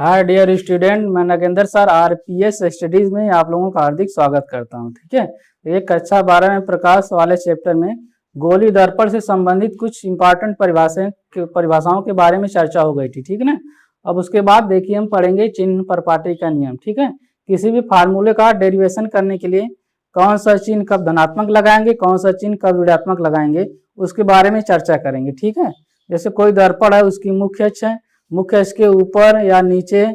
Hi dear student, मैं Nagendra sir RPS studies में आप लोगों का हार्दिक स्वागत करता हूं। ठीक है, एक कक्षा 12 में प्रकाश वाले चैप्टर में गोली दर्पण से संबंधित कुछ इंपॉर्टेंट परिभाषाओं के बारे में चर्चा हो गई थी। ठीक है ना। अब उसके बाद देखिए हम पढ़ेंगे चिन्ह प्रपाटी का नियम। ठीक है, किसी भी फार्मूले का डेरिवेशन करने के लिए कौन सा चिन्ह कब धनात्मक लगाएंगे, कौन सा चिन्ह कब ऋणात्मक लगाएंगे, उसके बारे में चर्चा करेंगे। ठीक है, जैसे कोई दर्पण है, उसकी मुख्य अक्ष है, मुख्य अक्ष के ऊपर या नीचे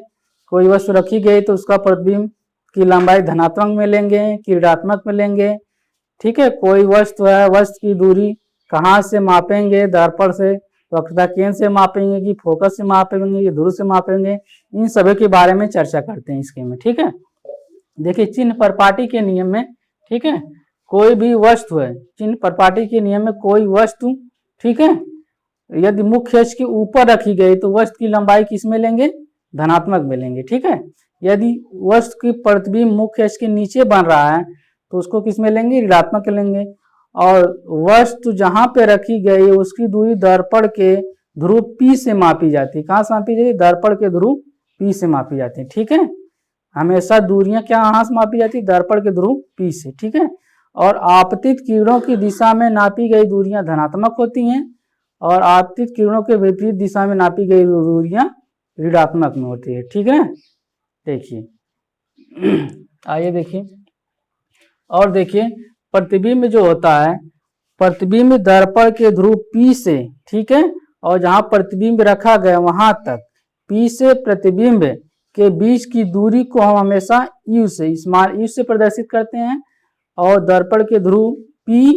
कोई वस्तु रखी गई तो उसका प्रतिबिंब की लंबाई धनात्मक में लेंगे कि ऋणात्मक में लेंगे। ठीक है, कोई वस्तु है, वस्तु की दूरी कहाँ से मापेंगे, दर्पण से, वक्रता केंद्र से मापेंगे कि फोकस से मापेंगे कि ध्रुव से मापेंगे, इन सभी के बारे में चर्चा करते हैं इसके में। ठीक है, देखिए चिन्ह प्रपाटी के नियम में, ठीक है, कोई भी वस्तु है, चिन्ह प्रपाटी के नियम में कोई वस्तु, ठीक है, यदि मुख्य अक्ष के ऊपर रखी गई तो वस्तु की लंबाई किस में लेंगे, धनात्मक में लेंगे। ठीक है, यदि वस्तु की प्रतिबिंब मुख्य अक्ष के नीचे बन रहा है तो उसको किस में लेंगे, ऋणात्मक लेंगे। और वस्तु जहां पे रखी गई है उसकी दूरी दर्पण के ध्रुव P से मापी जाती है। कहाँ से मापी जाती है, दर्पण के ध्रुव P से मापी जाती है। ठीक है, हमेशा दूरियां क्या कहाँ से मापी जाती है, दर्पण के ध्रुव P से। ठीक है, और आपतित किरणों की दिशा में नापी गई दूरियां धनात्मक होती हैं और आपतित किरणों के विपरीत दिशा में नापी गई दूरियां ऋणात्मक में होती है। ठीक है, देखिए आइए देखिए, और देखिए प्रतिबिंब जो होता है, प्रतिबिंब दर्पण के ध्रुव P से, ठीक है, और जहां प्रतिबिंब रखा गया वहां तक P से प्रतिबिंब के बीच की दूरी को हम हमेशा U से, स्मॉल U से प्रदर्शित करते हैं, और दर्पण के ध्रुव P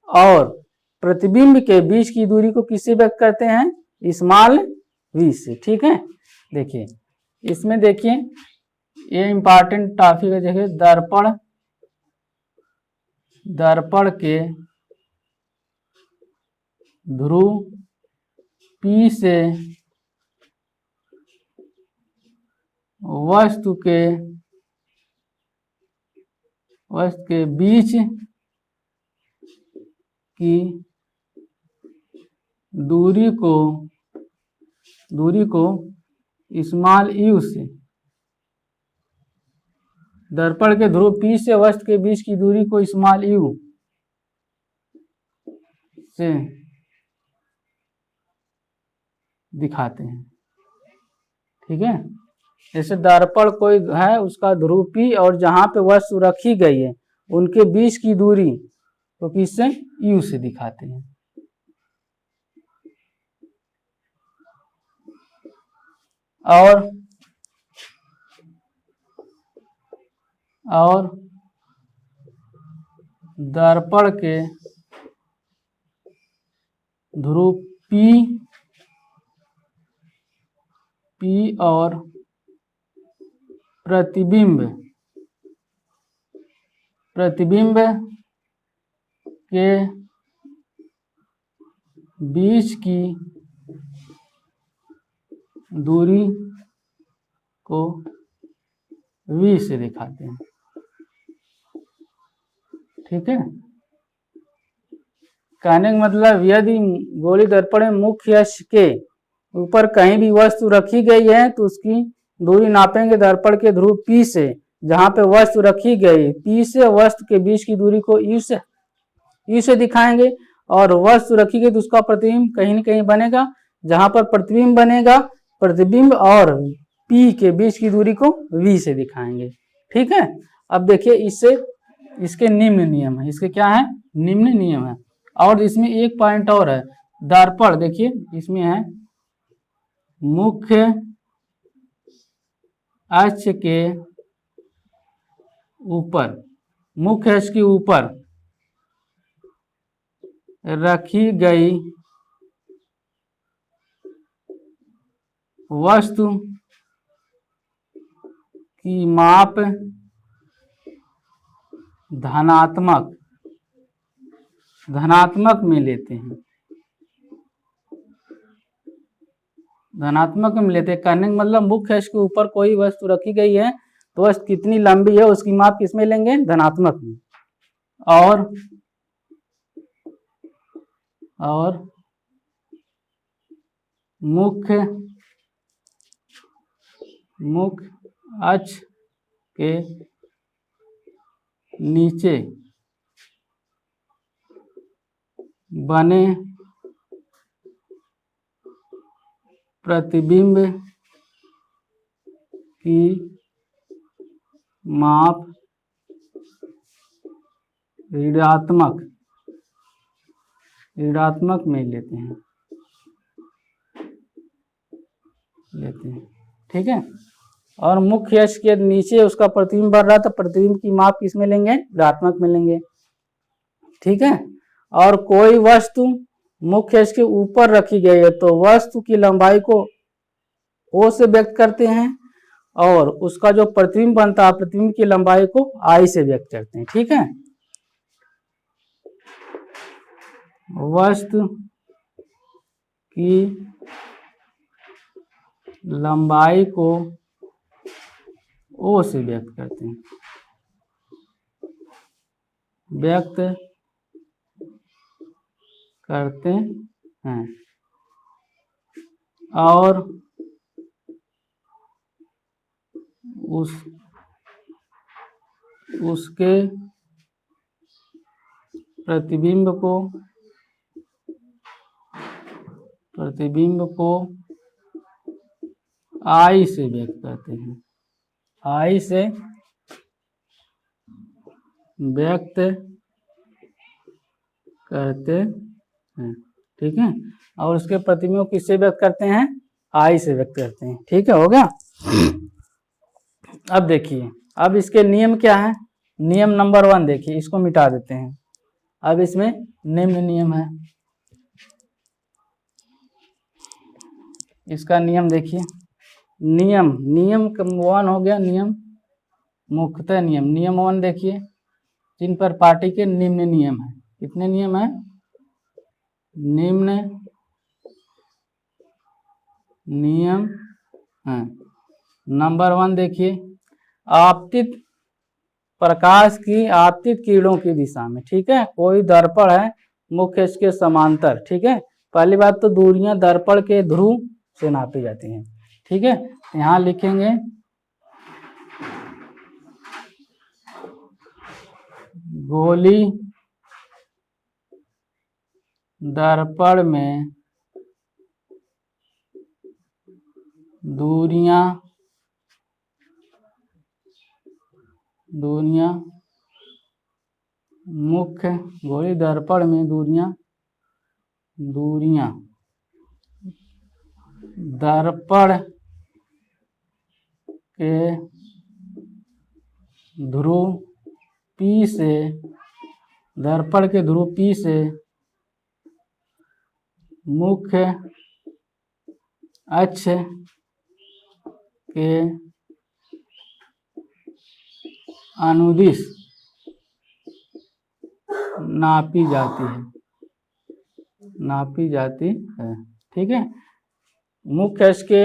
और प्रतिबिंब के बीच की दूरी को किससे व्यक्त करते हैं, स्मॉल v से। ठीक है, देखिए इसमें देखिए ये इंपॉर्टेंट टॉपिक है। देखिए दर्पण के ध्रुव P से वस्तु के बीच की दूरी को स्मॉल u से, दर्पण के ध्रुव P से वस्तु के बीच की दूरी को स्मॉल u से दिखाते हैं। ठीक है, जैसे दर्पण कोई है, उसका ध्रुव P और जहां पे वस्तु रखी गई है उनके बीच की दूरी तो किससे, u से दिखाते हैं। और दर्पण के ध्रुव P और प्रतिबिंब के बीच की दूरी को v से दिखाते हैं। ठीक है, कहने का मतलब यदि गोली दर्पण में मुख्य अक्ष के ऊपर कहीं भी वस्तु रखी गई है तो उसकी दूरी नापेंगे दर्पण के ध्रुव P से, जहां पे वस्तु रखी गई P से वस्तु के बीच की दूरी को U से दिखाएंगे, और वस्तु रखी गई तो उसका प्रतिबिंब कहीं न कहीं बनेगा, जहां पर प्रतिबिंब बनेगा प्रतिबिंब और P के बीच की दूरी को V से दिखाएंगे। ठीक है, अब देखिए इसके निम्न नियम है, इसके क्या है, निम्न नियम है। और इसमें एक पॉइंट और है, दर्पण देखिए इसमें है मुख्य अक्ष के ऊपर रखी गई वस्तु की माप धनात्मक में लेते हैं, कहने का मतलब मुख्य अक्ष के ऊपर कोई वस्तु रखी गई है तो वस्तु कितनी लंबी है उसकी माप किसमें लेंगे, धनात्मक में। और मुख्य मुख्य अक्ष के नीचे बने प्रतिबिंब की माप ऋणात्मक में लेते हैं। ठीक है। और मुख्य अक्ष के नीचे उसका प्रतिबिंब बढ़ रहा है तो प्रतिबिंब की माप किस में लेंगे? ऋणात्मक में लेंगे। ठीक है। और कोई वस्तु मुख्य अक्ष के ऊपर रखी गई है तो वस्तु की लंबाई को O से व्यक्त करते हैं और उसका जो प्रतिबिंब बनता है प्रतिबिंब की लंबाई को I से व्यक्त करते हैं। ठीक है। वस्तु की लंबाई को O से व्यक्त करते हैं, और उसके प्रतिबिंब को I से व्यक्त करते हैं, I से व्यक्त करते हैं। ठीक है। और उसके प्रतिबिंब को किससे व्यक्त करते हैं? I से व्यक्त करते हैं। ठीक है, हो गया। अब देखिए, अब इसके नियम क्या है? नियम नंबर 1 देखिए, इसको मिटा देते हैं। अब इसमें निम्न नियम है। इसका नियम देखिए, नियम 1 हो गया, नियम मुख्यतः नियम। नियम 1 देखिए, जिन पर पार्टी के निम्न नियम है। कितने नियम है? निम्न नियम है। नंबर 1 देखिए, आपतित प्रकाश की आपतित किरणों की दिशा में। ठीक है। कोई दर्पण है मुख्य अक्ष के समांतर। ठीक है। पहली बात तो दूरियां दर्पण के ध्रुव से नापी जाती हैं। ठीक है। यहाँ लिखेंगे गोली दर्पण में दूरियां मुख्य गोली दर्पण में दूरियां दर्पण के ध्रुव P से मुख्य अक्ष के अनुदिश नापी जाती है। ठीक है। मुख्य अक्ष के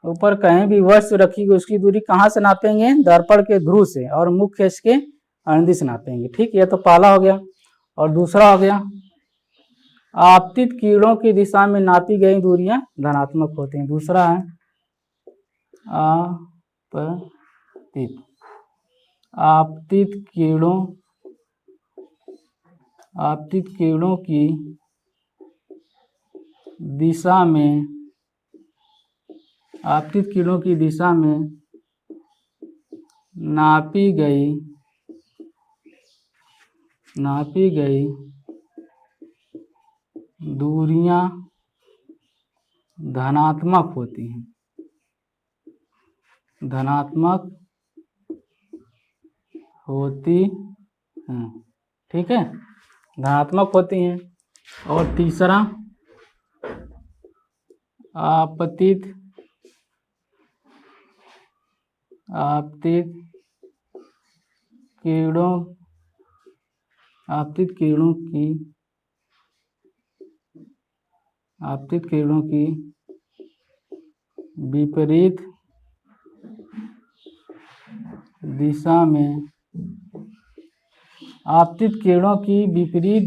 ऊपर कहीं भी वस्तु रखी गई उसकी दूरी कहाँ से नापेंगे? दर्पण के ध्रुव से, और मुख्य अक्ष के अनुदिश नापेंगे। ठीक, ये तो पहला हो गया। और दूसरा हो गया, आपतित किरणों की दिशा में नापी गई दूरियां धनात्मक होती हैं। दूसरा है आपतित किरणों की दिशा में नापी गई दूरियां धनात्मक होती हैं। ठीक है, धनात्मक होती हैं। और तीसरा, आपतित किरणों की विपरीत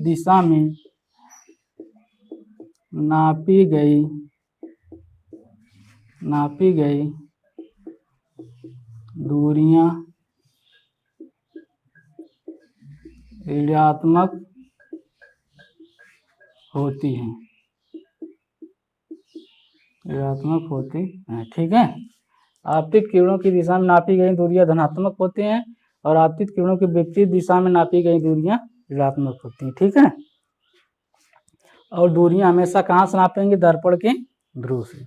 दिशा में नापी गई दूरियां ऋणात्मक होती हैं, ऋणात्मक होती हैं। ठीक है, आपतित किरणों की दिशा में नापी गई दूरियां धनात्मक होती हैं और आपतित किरणों की विपरीत दिशा में नापी गई दूरियां ऋणात्मक होती हैं। ठीक है, और दूरियां हमेशा कहाँ से नापेंगे? दर्पण के ध्रुव से।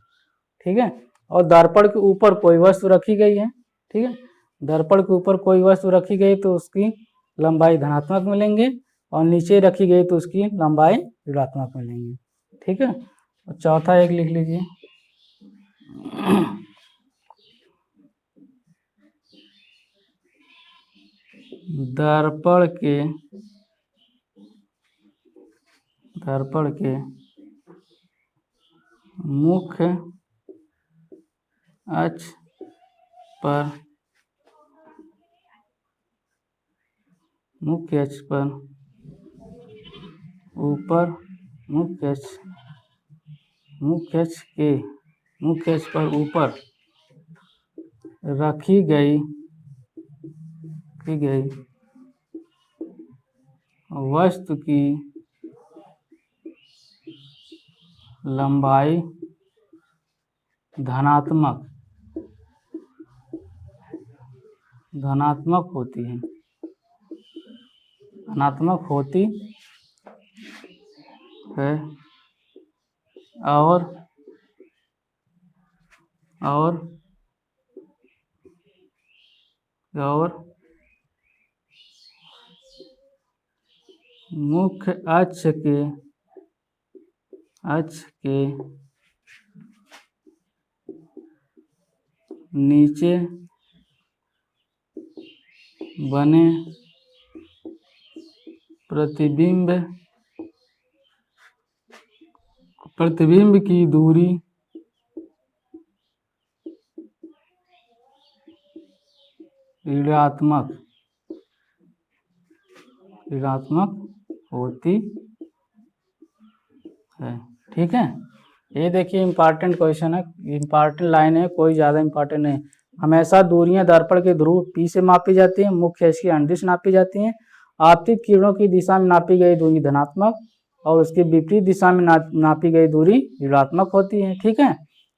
ठीक है, और दर्पण के ऊपर कोई वस्तु रखी गई है। ठीक है, दर्पण के ऊपर कोई वस्तु रखी गई तो उसकी लंबाई धनात्मक मिलेंगे और नीचे रखी गई तो उसकी लंबाई ऋणात्मक मिलेंगे। ठीक है, और चौथा एक लिख लीजिए, दर्पण के मुख्य अक्ष पर ऊपर मुख्य अक्ष पर ऊपर रखी गई वस्तु की लंबाई धनात्मक होती है, धनात्मक होती है और मुख्य अक्ष के नीचे बने प्रतिबिंब की दूरी ऋणात्मक होती है। ठीक है, ये देखिए इम्पॉर्टेंट क्वेश्चन है, इम्पॉर्टेंट लाइन है, कोई ज़्यादा इम्पॉर्टेंट नहीं। हमेशा दूरियां दर्पण के ध्रुव P से मापी जाती हैं, मुख्य अक्ष की अंतरिक्ष नापी जाती हैं। आपतित किरणों की दिशा में नापी गई दूरी धनात्मक और उसके विपरीत दिशा में नापी गई दूरी ऋणात्मक होती है। ठीक है,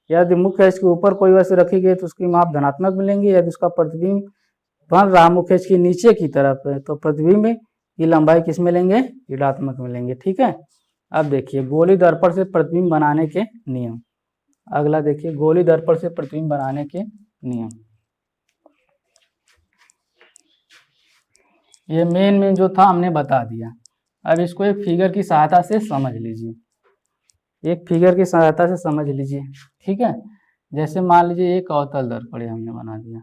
यदि मुख्य अक्ष के ऊपर कोई वस्तु रखी गई तो उसकी माप धनात्मक मिलेंगी, यदि उसका प्रतिबिंब बन रहा मुख्य अक्ष के नीचे की तरफ है तो प्रतिबिंब की लंबाई किस मिलेंगे? ऋणात्मक मिलेंगे। ठीक है, अब देखिए गोली दर्पण से प्रतिबिंब बनाने के नियम। अगला देखिए गोली दर्पण से प्रतिबिंब बनाने के नियम। ये मेन जो था हमने बता दिया। अब इसको एक फिगर की सहायता से समझ लीजिए, एक फिगर की सहायता से समझ लीजिए। ठीक है, जैसे मान लीजिए एक अवतल दर्पण हमने बना दिया,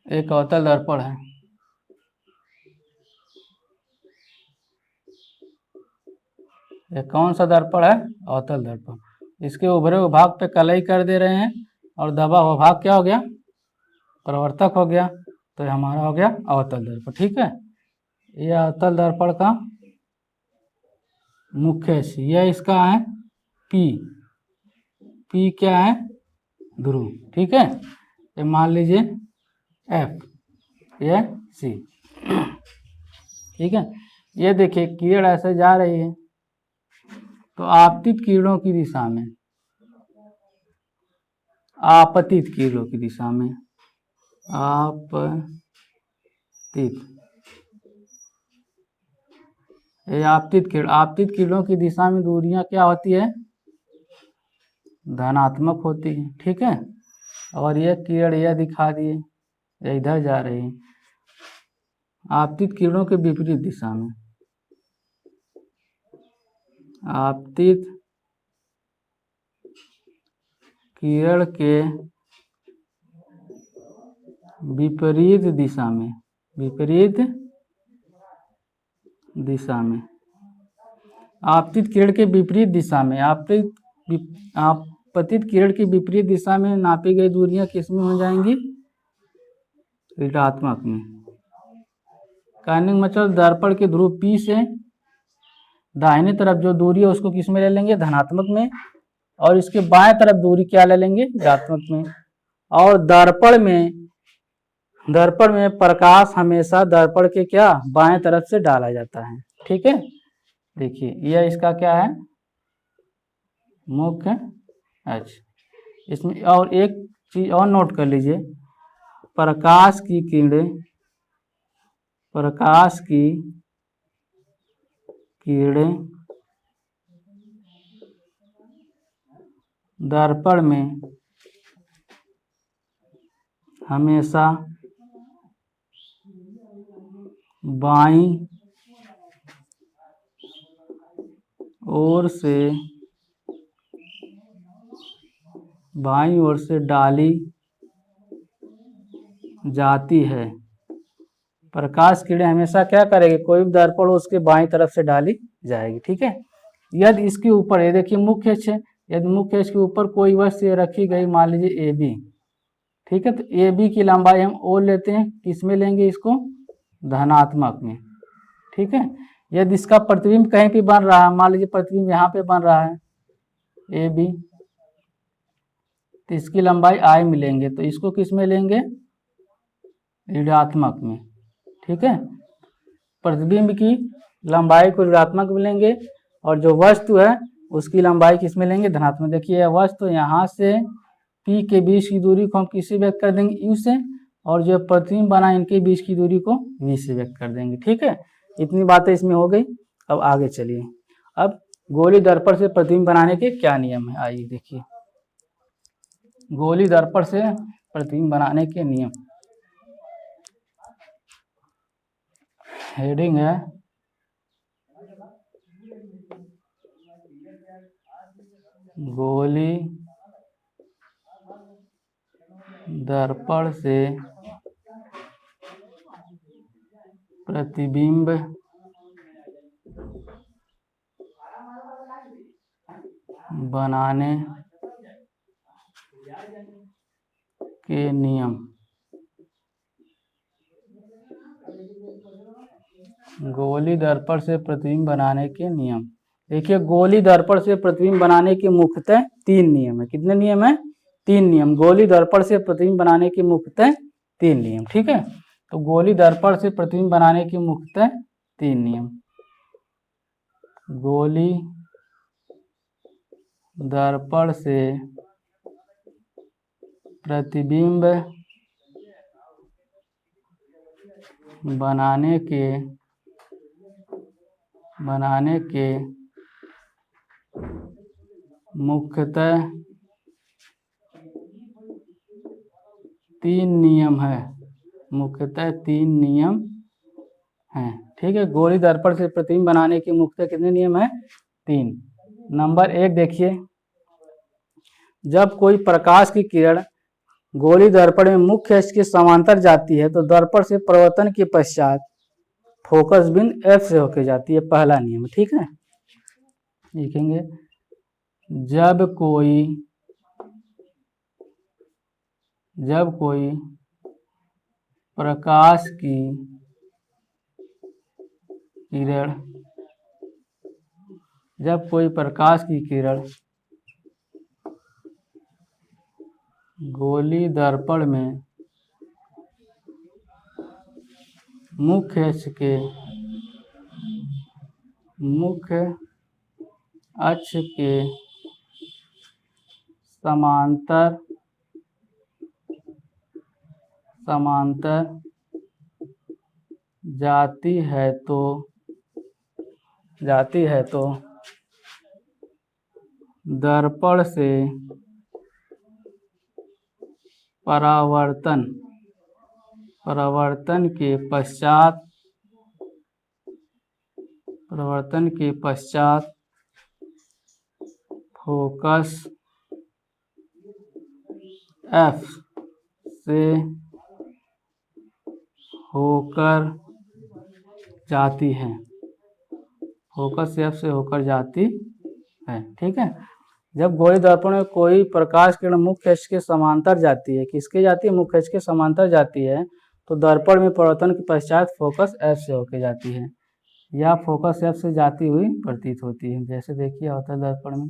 एक अवतल दर्पण है, ये कौन सा दर्पण है? अवतल दर्पण। इसके उभरे हुए भाग पे कलई कर दे रहे हैं और दबा हुआ भाग क्या हो गया? प्रवर्तक हो गया, तो हमारा हो गया अवतल दर्पण। ठीक है, यह अवतल दर्पण का मुख्य अक्ष, यह इसका है P क्या है? ध्रुव। ठीक है, ये मान लीजिए F, यह C। ठीक है, ये देखिए किरण ऐसे जा रही है तो आपतित किरणों की दिशा में, आपतित किरणों की दिशा में, आपतित किरणों की दिशा में दूरियां क्या होती है? धनात्मक होती है। ठीक है, और यह किरण यह दिखा दिए यह इधर जा रही है आपतित किरणों के विपरीत दिशा में, आपतित किरण के विपरीत दिशा में, आपतित किरण के विपरीत दिशा में, आपतित किरण की विपरीत दिशा में नापी गई दूरियां किस में हो जाएंगी? ऋणात्मक में। कहने का मतलब दर्पण के ध्रुव P से दाहिने तरफ जो दूरी है उसको किस में ले लेंगे? धनात्मक में, और इसके बाएं तरफ दूरी क्या ले लेंगे, ऋणात्मक में। और दर्पण में प्रकाश हमेशा दर्पण के क्या, बाएं तरफ से डाला जाता है। ठीक है, देखिए यह इसका क्या है, मुख्य अक्ष। इसमें और एक चीज और नोट कर लीजिए, प्रकाश की किरणें दर्पण में हमेशा बाईं ओर से डाली जाती है। प्रकाश किरणें हमेशा क्या करेगी, कोई भी दर्पण हो उसके बाईं तरफ से डाली जाएगी। ठीक है, यदि इसके ऊपर, ये देखिए मुख्य अक्ष है, यदि मुख्य अक्ष के ऊपर कोई वस्तु रखी गई, मान लीजिए AB, ठीक है, तो AB की लंबाई हम O लेते हैं, किसमें लेंगे इसको, धनात्मक में। ठीक है, यदि इसका प्रतिबिंब कहीं पे बन रहा है, मान लीजिए प्रतिबिंब यहाँ पे बन रहा है AB, तो इसकी लंबाई I मिलेंगे, तो इसको किस में लेंगे, ऋणात्मक में। ठीक है, प्रतिबिंब की लंबाई को ऋणात्मक में लेंगे और जो वस्तु है उसकी लंबाई किस में लेंगे, धनात्मक। देखिए यह वस्तु यहाँ से P के बीच की दूरी को हम किससे व्यक्त कर देंगे, U से, और जो प्रतिबिंब बना इनके बीच की दूरी को V से व्यक्त कर देंगे। ठीक है, इतनी बातें इसमें हो गई। अब आगे चलिए, अब गोली दर्पण से प्रतिबिंब बनाने के क्या नियम है, आइए देखिए। गोली दर्पण से प्रतिबिंब बनाने के नियम, हेडिंग है गोली दर्पण से प्रतिबिंब बनाने के नियम। गोली दर्पण से प्रतिबिंब बनाने के नियम। देखिए गोली दर्पण से प्रतिबिंब बनाने के मुख्यतः 3 नियम है। कितने नियम है, 3 नियम। गोली दर्पण से प्रतिबिंब बनाने के मुख्यतः 3 नियम। ठीक है, तो गोली दर्पण से प्रतिबिंब बनाने के मुख्यतः 3 नियम। गोली दर्पण से प्रतिबिंब बनाने के मुख्यतः 3 नियम है। मुख्यतः 3 नियम हैं। ठीक है, गोली दर्पण से प्रतिबिंब बनाने के मुख्यतः कितने नियम हैं, 3। नंबर 1 देखिए, जब कोई प्रकाश की किरण गोली दर्पण में मुख्य अक्ष के समांतर जाती है तो दर्पण से परावर्तन के पश्चात फोकस बिंदु F से होकर जाती है। पहला नियम। ठीक है, लिखेंगे, जब कोई प्रकाश की किरण गोली दर्पण में मुख्य अक्ष के समांतर जाती है तो दर्पण से परावर्तन के पश्चात फोकस F से होकर जाती है। फोकस F से होकर जाती है। ठीक है, जब गोली दर्पण में कोई प्रकाश किरण मुख्य अक्ष के समांतर जाती है, किसके जाती है, मुख्य अक्ष के समांतर जाती है, तो दर्पण में परावर्तन के पश्चात फोकस F से होकर जाती है या फोकस F से जाती हुई प्रतीत होती है। जैसे देखिए होता है दर्पण में,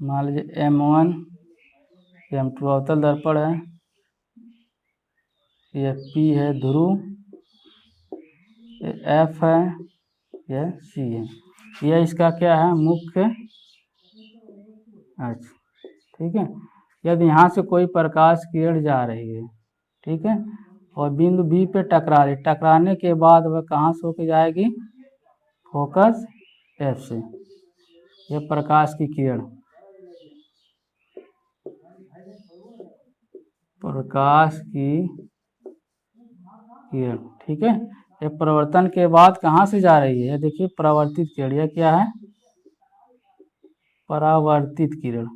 मान लीजिए M1 M2 अवतल दर्पण है, ये P है ध्रुव, ये F है, ये C है, यह इसका क्या है मुख्य अक्ष। ठीक है, यदि यहाँ से कोई प्रकाश किरण जा रही है, ठीक है, और बिंदु B पे टकरा रही, टकराने के बाद वह कहाँ से होकर जाएगी, फोकस F से। यह प्रकाश की किरण, प्रकाश की किरण, ठीक है, ये प्रवर्तन के बाद कहाँ से जा रही है, देखिए परावर्तित किरण, यह क्या है परावर्तित किरण।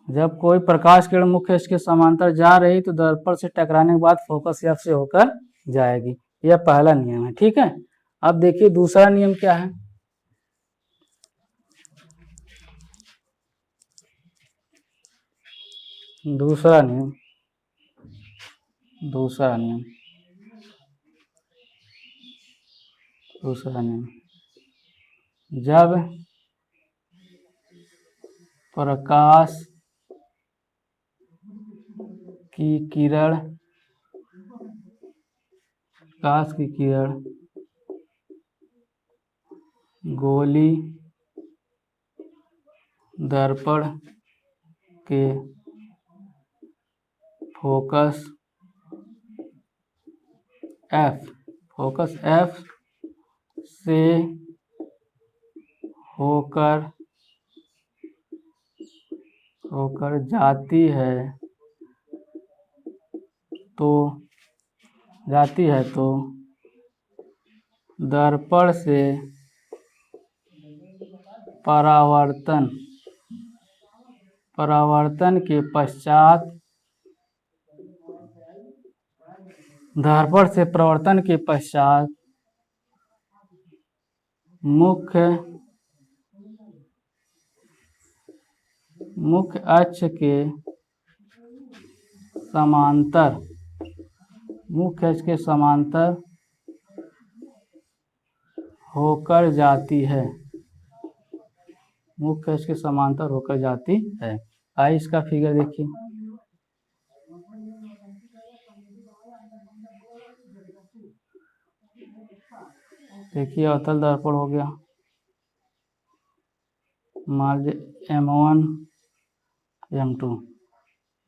जब कोई प्रकाश किरण मुख्य अक्ष के समांतर जा रही तो दर्पण से टकराने के बाद फोकस F से होकर जाएगी, यह पहला नियम है। ठीक है, अब देखिए दूसरा नियम क्या है। दूसरा नियम जब प्रकाश की किरण गोली दर्पण के फोकस F से होकर जाती है तो दर्पण से परावर्तन के पश्चात मुख्य अक्ष के समांतर होकर जाती है। आइए इसका फिगर देखिए। देखिए अवतल दर्पण हो गया, मान लीजिए M1 M2,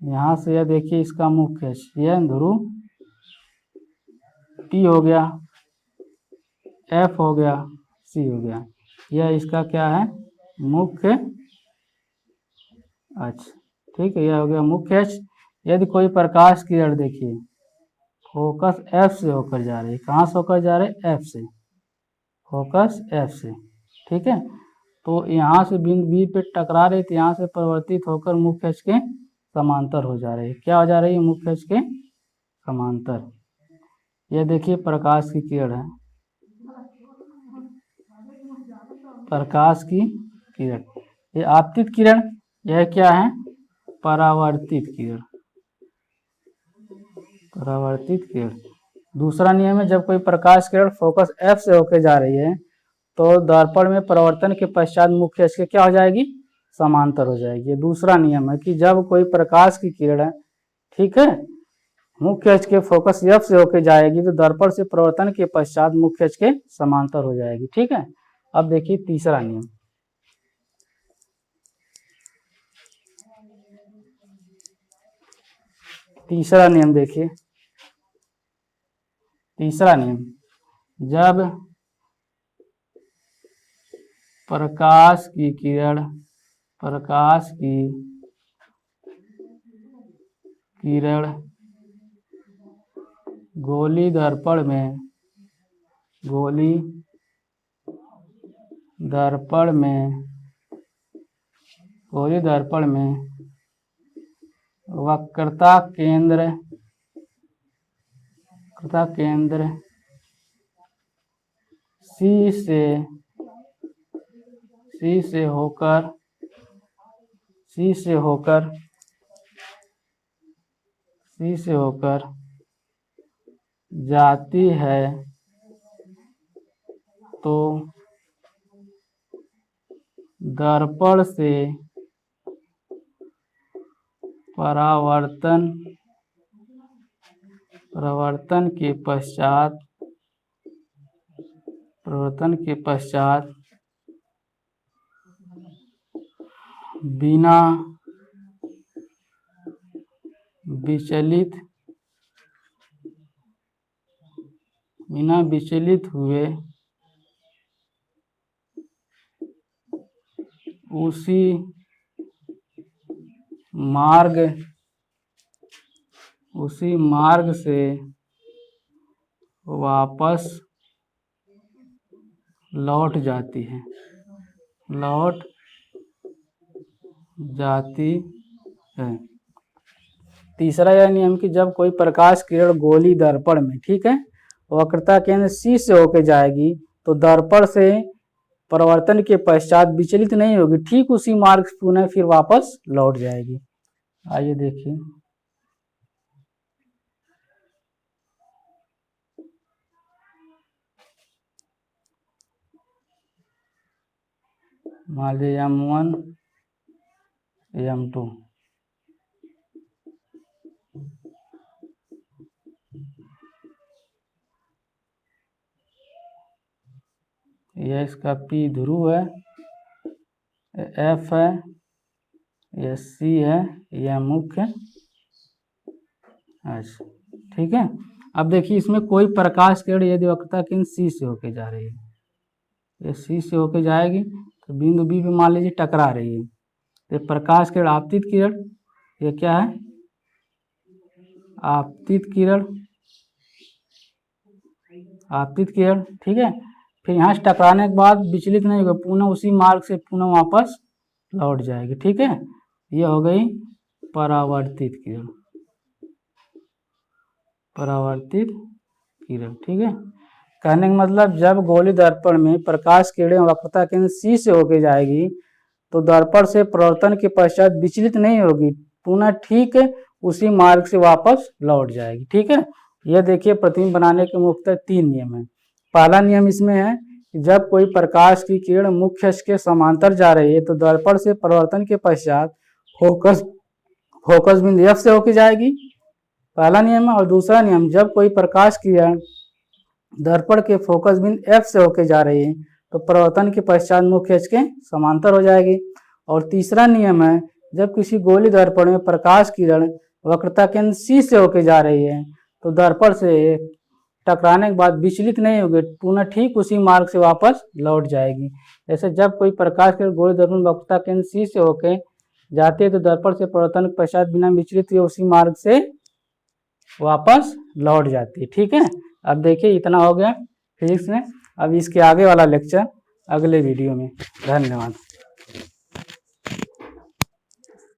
यहाँ से यह देखिए इसका मुख्य अक्ष, यह ध्रुव P हो गया, F हो गया, C हो गया, यह इसका क्या है मुख्य अक्ष। ठीक है, यह हो गया मुख्य अक्ष। यदि कोई प्रकाश किरण देखिए फोकस F से होकर जा रही है, कहाँ से होकर जा रहे है F से, फोकस F से। ठीक है, तो यहाँ से बिंदु B पे टकरा रही थी, यहाँ से परिवर्तित होकर मुख्य अक्ष के समांतर हो जा रही है। क्या हो जा रही है मुख्य अक्ष के समांतर। यह देखिए प्रकाश की किरण है, प्रकाश की किरण, ये आपतित किरण, यह क्या है परावर्तित किरण। दूसरा नियम है, जब कोई प्रकाश किरण फोकस F से होकर जा रही है तो दर्पण में परावर्तन के पश्चात मुख्य अक्ष के क्या हो जाएगी समांतर हो जाएगी। ये दूसरा नियम है कि जब कोई प्रकाश की किरण है, ठीक है, मुख्य अक्ष के फोकस F से होकर जाएगी तो दर्पण से परावर्तन के पश्चात मुख्य अक्ष के समांतर हो जाएगी। ठीक है, अब देखिए तीसरा नियम। देखिए तीसरा नियम, जब प्रकाश की किरण गोली दर्पण में वक्रता केंद्र C से होकर जाती है तो दर्पण से परावर्तन के पश्चात बिना विचलित हुए उसी मार्ग से वापस लौट जाती है। तीसरा यह नियम कि जब कोई प्रकाश किरण गोली दर्पण में, ठीक है, वक्रता केंद्र C से होकर जाएगी तो दर्पण से परावर्तन के पश्चात विचलित नहीं होगी, ठीक उसी मार्ग से पुनः फिर वापस लौट जाएगी। आइए देखिए, मान लीजिए M1 M2, यह इसका P ध्रुव है, F है, यह C है, यह मुख्य। अच्छा, ठीक है। अब देखिए इसमें कोई प्रकाश किरण यदि वक्रता केंद्र C से होके जा रही है, ये C से होके जाएगी तो बिंदु B पे मान लीजिए टकरा रही है, तो प्रकाश किरण आपतित किरण, ये क्या है, आपतित किरण, ठीक है। फिर यहाँ से टकराने के बाद विचलित नहीं होगा, पुनः उसी मार्ग से पुनः वापस लौट जाएगी, ठीक है। ये हो गई परावर्तित किरण, ठीक है। कहने का मतलब जब गोली दर्पण में प्रकाश किरणें वक्रता केंद्र C से होके जाएगी तो दर्पण से परावर्तन के पश्चात विचलित नहीं होगी, पुनः ठीक उसी मार्ग से वापस लौट जाएगी, ठीक है। यह देखिए प्रतिबिंब बनाने के मुख्यतः 3 नियम हैं। पहला नियम इसमें है कि जब कोई प्रकाश की किरण मुख्य अक्ष के समांतर जा रही है तो दर्पण से परावर्तन के पश्चात फोकस बिंदु F से होके जाएगी, पहला नियम है। और दूसरा नियम, जब कोई प्रकाश की किरण दर्पण के फोकस बिंदु F से होके जा रही है तो परावर्तन के पश्चात मुख्य अक्ष के समांतर हो जाएगी। और तीसरा नियम है, जब किसी गोली दर्पण में प्रकाश किरण वक्रता केंद्र C से होके जा रही है तो दर्पण से टकराने के बाद विचलित नहीं होगी, पुनः ठीक उसी मार्ग से वापस लौट जाएगी। जैसे जब कोई प्रकाश किरण गोली दर्पण वक्रता केंद्र C से होके जाती है तो दर्पण से परावर्तन के पश्चात बिना विचलित हुए उसी मार्ग से वापस लौट जाती है, ठीक है। अब देखिए इतना हो गया फिजिक्स में, अब इसके आगे वाला लेक्चर अगले वीडियो में। धन्यवाद।